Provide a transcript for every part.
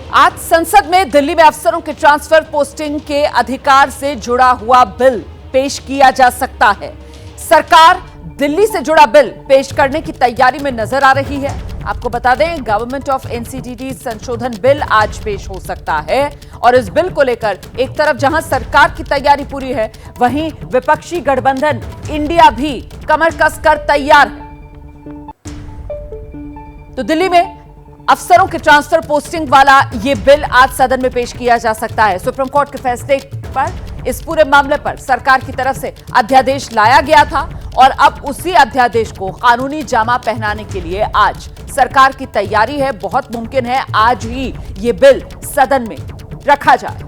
आज संसद में दिल्ली में अफसरों के ट्रांसफर पोस्टिंग के अधिकार से जुड़ा हुआ बिल पेश किया जा सकता है। सरकार दिल्ली से जुड़ा बिल पेश करने की तैयारी में नजर आ रही है। आपको बता दें, गवर्नमेंट ऑफ एनसीडीटी संशोधन बिल आज पेश हो सकता है और इस बिल को लेकर एक तरफ जहां सरकार की तैयारी पूरी है, वहीं विपक्षी गठबंधन इंडिया भी कमर कसकर तैयार है। तो दिल्ली में अफसरों के ट्रांसफर पोस्टिंग वाला यह बिल आज सदन में पेश किया जा सकता है। सुप्रीम कोर्ट के फैसले पर इस पूरे मामले पर सरकार की तरफ से अध्यादेश लाया गया था और अब उसी अध्यादेश को कानूनी जामा पहनाने के लिए आज सरकार की तैयारी है। बहुत मुमकिन है आज ही यह बिल सदन में रखा जाए।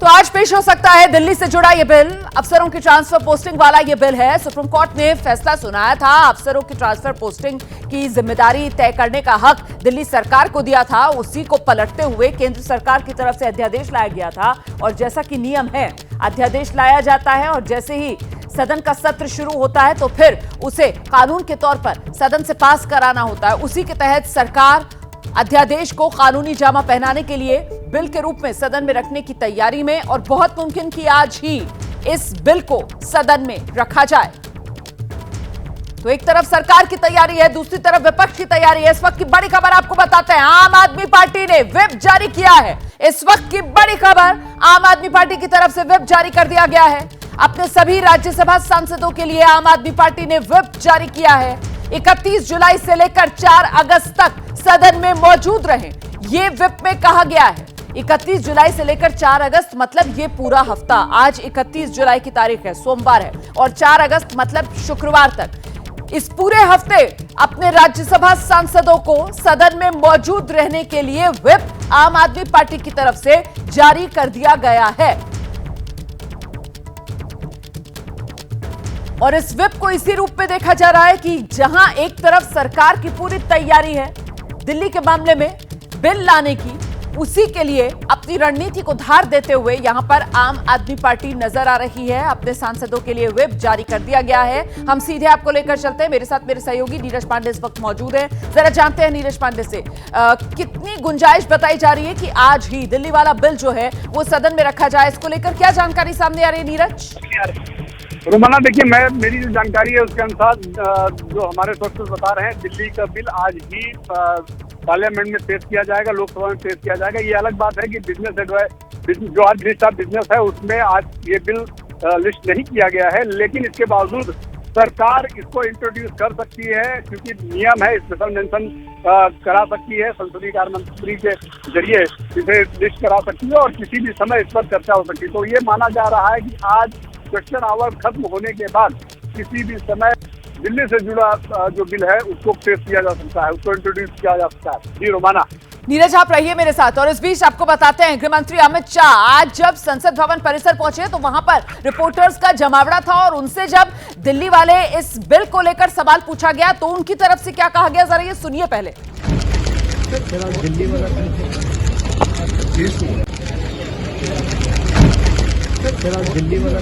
तो आज पेश हो सकता है दिल्ली से जुड़ा यह बिल। अफसरों की ट्रांसफर पोस्टिंग वाला यह बिल है। सुप्रीम कोर्ट ने फैसला सुनाया था। अफसरों की ट्रांसफर पोस्टिंग की जिम्मेदारी तय करने का हक दिल्ली सरकार को दिया था। उसी को पलटते हुए केंद्र सरकार की तरफ से अध्यादेश लाया गया था और जैसा कि नियम है, अध्यादेश लाया जाता है और जैसे ही सदन का सत्र शुरू होता है तो फिर उसे कानून के तौर पर सदन से पास कराना होता है। उसी के तहत सरकार अध्यादेश को कानूनी जामा पहनाने के लिए बिल के रूप में सदन में रखने की तैयारी में और बहुत मुमकिन कि आज ही इस बिल को सदन में रखा जाए। तो एक तरफ सरकार की तैयारी है, दूसरी तरफ विपक्ष की तैयारी है। इस वक्त की बड़ी खबर आपको बताते हैं, आम आदमी पार्टी ने व्हिप जारी किया है। इस वक्त की बड़ी खबर, आम आदमी पार्टी की तरफ से व्हिप जारी कर दिया गया है। अपने सभी राज्यसभा सांसदों के लिए आम आदमी पार्टी ने व्हिप जारी किया है। 31 जुलाई से लेकर 4 अगस्त तक सदन में मौजूद रहें, ये व्हिप में कहा गया है। 31 जुलाई से लेकर 4 अगस्त मतलब ये पूरा हफ्ता। आज 31 जुलाई की तारीख है, सोमवार है, और 4 अगस्त मतलब शुक्रवार तक। इस पूरे हफ्ते अपने राज्यसभा सांसदों को सदन में मौजूद रहने के लिए व्हिप आम आदमी पार्टी की तरफ से जारी कर दिया गया है। और इस व्हिप को इसी रूप में देखा जा रहा है कि जहां एक तरफ सरकार की पूरी तैयारी है दिल्ली के मामले में बिल लाने की, उसी के लिए अपनी रणनीति को धार देते हुए यहां पर आम आदमी पार्टी नजर आ रही है। अपने सांसदों के लिए व्हिप जारी कर दिया गया है। हम सीधे आपको लेकर चलते हैं। मेरे साथ मेरे सहयोगी नीरज पांडे इस वक्त मौजूद है। जरा जानते हैं नीरज पांडे से कितनी गुंजाइश बताई जा रही है कि आज ही दिल्ली वाला बिल जो है वो सदन में रखा जाए। इसको लेकर क्या जानकारी सामने आ रही है नीरज? रोमाना, देखिए, मेरी जो जानकारी है उसके अनुसार जो हमारे सोर्सेस बता रहे हैं, दिल्ली का बिल आज ही पार्लियामेंट में पेश किया जाएगा, लोकसभा में पेश किया जाएगा। ये अलग बात है कि बिजनेस एडवाइस जो आज लिस्ट ऑफ बिजनेस है उसमें आज ये बिल लिस्ट नहीं किया गया है, लेकिन इसके बावजूद सरकार इसको इंट्रोड्यूस कर सकती है क्योंकि नियम है, स्पेशल मेंशन करा सकती है, संसदीय कार्य मंत्री के जरिए इसे लिस्ट करा सकती है और किसी भी समय इस पर चर्चा हो सकती है। तो ये माना जा रहा है कि आज क्वेश्चन आवर खत्म होने के बाद किसी भी समय दिल्ली से जुड़ा जो बिल है उसको पेश किया जा सकता है, उसको इंट्रोड्यूस किया जा सकता है। जी रोमाना। नीरज, आप रहिए मेरे साथ और इस बीच आपको बताते हैं, गृह मंत्री अमित शाह आज जब संसद भवन परिसर पहुंचे तो वहां पर रिपोर्टर्स का जमावड़ा था और उनसे जब दिल्ली वाले इस बिल को लेकर सवाल पूछा गया तो उनकी तरफ से क्या कहा गया, जरा ये सुनिए पहले। दिल्ली वाला दिल्ली वाला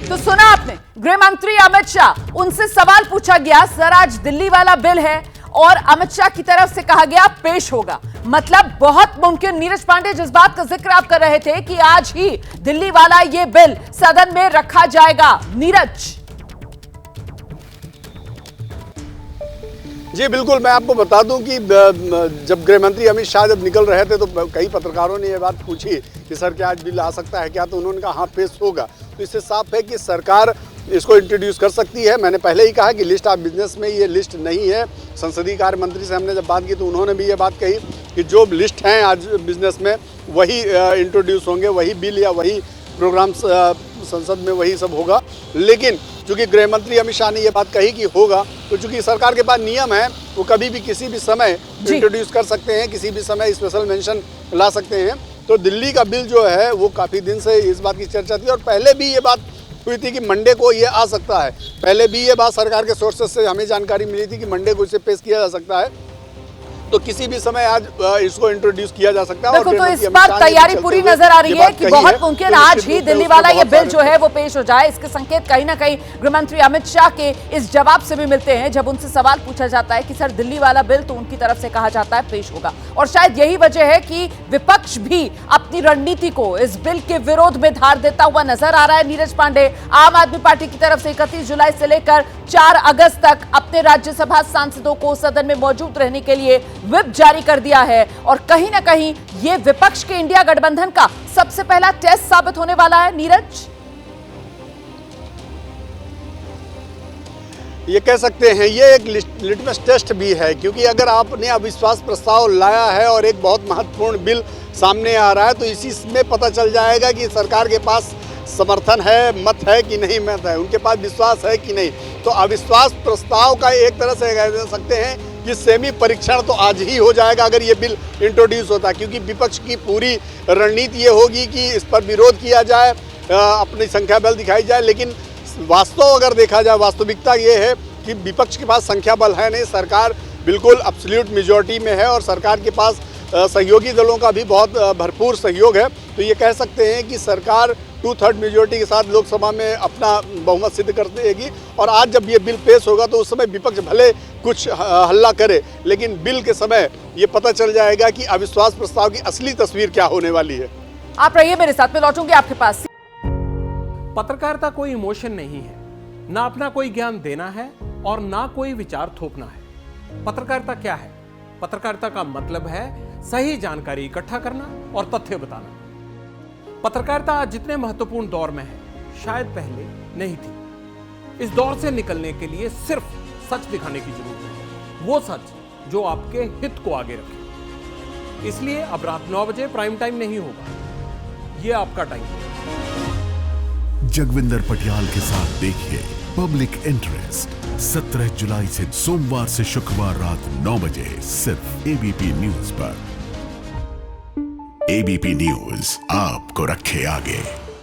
तो सुना आपने, गृह मंत्री अमित शाह, उनसे सवाल पूछा गया, सर आज दिल्ली वाला बिल है और अमित शाह की तरफ से कहा गया पेश होगा। मतलब बहुत मुमकिन, नीरज पांडे, जिस बात का जिक्र आप कर रहे थे कि आज ही दिल्ली वाला ये बिल सदन में रखा जाएगा। नीरज जी बिल्कुल, मैं आपको बता दूं कि जब गृह मंत्री अमित शाह जब निकल रहे थे तो कई पत्रकारों ने ये बात पूछी कि सर क्या आज बिल आ सकता है क्या, तो उन्होंने कहा हाँ पेश होगा। तो इससे साफ है कि सरकार इसको इंट्रोड्यूस कर सकती है। मैंने पहले ही कहा कि लिस्ट ऑफ बिजनेस में ये लिस्ट नहीं है। संसदीय कार्य मंत्री से हमने जब बात की तो उन्होंने भी ये बात कही कि जो लिस्ट हैं आज बिजनेस में वही इंट्रोड्यूस होंगे, वही बिल या वही प्रोग्राम संसद में वही सब होगा। लेकिन चूंकि गृह मंत्री अमित शाह ने ये बात कही कि होगा, तो चूंकि सरकार के पास नियम है, वो कभी भी किसी भी समय इंट्रोड्यूस कर सकते हैं, किसी भी समय स्पेशल मेंशन ला सकते हैं। तो दिल्ली का बिल जो है वो काफ़ी दिन से इस बात की चर्चा थी और पहले भी ये बात हुई थी कि मंडे को ये आ सकता है। पहले भी ये बात सरकार के सोर्सेस से हमें जानकारी मिली थी कि मंडे को इसे पेश किया जा सकता है, तो किसी भी समय आज इसको इंट्रोड्यूस किया जा सकता है। बिल्कुल, तो इस बार तैयारी पूरी नजर आ रही है कि बहुत मुमकिन आज ही दिल्ली वाला ये बिल जो है वो पेश हो जाए। इसके संकेत कहीं ना कहीं गृहमंत्री अमित शाह के इस जवाब से भी मिलते हैं, जब उनसे सवाल पूछा जाता है कि सर दिल्ली वाला बिल, तो उनकी तरफ से कहा जाता है पेश होगा। और शायद यही वजह है कि विपक्ष भी अपनी रणनीति को इस बिल के विरोध में धार देता हुआ नजर आ रहा है। नीरज पांडे आम आदमी पार्टी की तरफ से 31 जुलाई से लेकर 4 अगस्त तक अपने राज्यसभा सांसदों को सदन में मौजूद रहने के लिए व्हिप जारी कर दिया है और कहीं ना कहीं ये विपक्ष के इंडिया गठबंधन का सबसे पहला टेस्ट साबित होने वाला है। नीरज, ये कह सकते हैं ये एक लिटमस टेस्ट भी है, क्योंकि अगर आपने अविश्वास प्रस्ताव लाया है और एक बहुत महत्वपूर्ण बिल सामने आ रहा है तो इसी में पता चल जाएगा कि सरकार के पास समर्थन है, मत है कि नहीं मत है, उनके पास विश्वास है कि नहीं। तो अविश्वास प्रस्ताव का एक तरह से कह सकते हैं कि सेमी परीक्षण तो आज ही हो जाएगा अगर ये बिल इंट्रोड्यूस होता है, क्योंकि विपक्ष की पूरी रणनीति ये होगी कि इस पर विरोध किया जाए, अपनी संख्या बल दिखाई जाए। लेकिन वास्तव अगर देखा जाए, वास्तविकता ये है कि विपक्ष के पास संख्या बल है नहीं, सरकार बिल्कुल एब्सोल्यूट मेजॉरिटी में है और सरकार के पास सहयोगी दलों का भी बहुत भरपूर सहयोग है। तो ये कह सकते हैं कि सरकार 2/3 मेजॉरिटी के साथ लोकसभा में अपना बहुमत सिद्ध कर देगी और आज जब ये बिल पेश होगा तो उस समय विपक्ष भले कुछ हल्ला करे, लेकिन बिल के समय ये पता चल जाएगा कि अविश्वास प्रस्ताव की असली तस्वीर क्या होने वाली है। आप रहिए मेरे साथ में, लौटूंगी आपके पास। पत्रकारिता कोई इमोशन नहीं है, ना अपना कोई ज्ञान देना है और ना कोई विचार थोपना है। पत्रकारिता क्या है? पत्रकारिता का मतलब है सही जानकारी इकट्ठा करना और तथ्य बताना। पत्रकारिता आज जितने महत्वपूर्ण दौर में है, शायद पहले नहीं थी। इस दौर से निकलने के लिए सिर्फ सच दिखाने की जरूरत है, वो सच जो आपके हित को आगे रखे। इसलिए अब रात 9 बजे प्राइम टाइम नहीं होगा, ये आपका टाइम है। जगविंदर पटियाल के साथ देखिए पब्लिक इंटरेस्ट 17 जुलाई से सोमवार से शुक्रवार रात 9 बजे सिर्फ एबीपी न्यूज पर। एबीपी न्यूज आपको रखे आगे।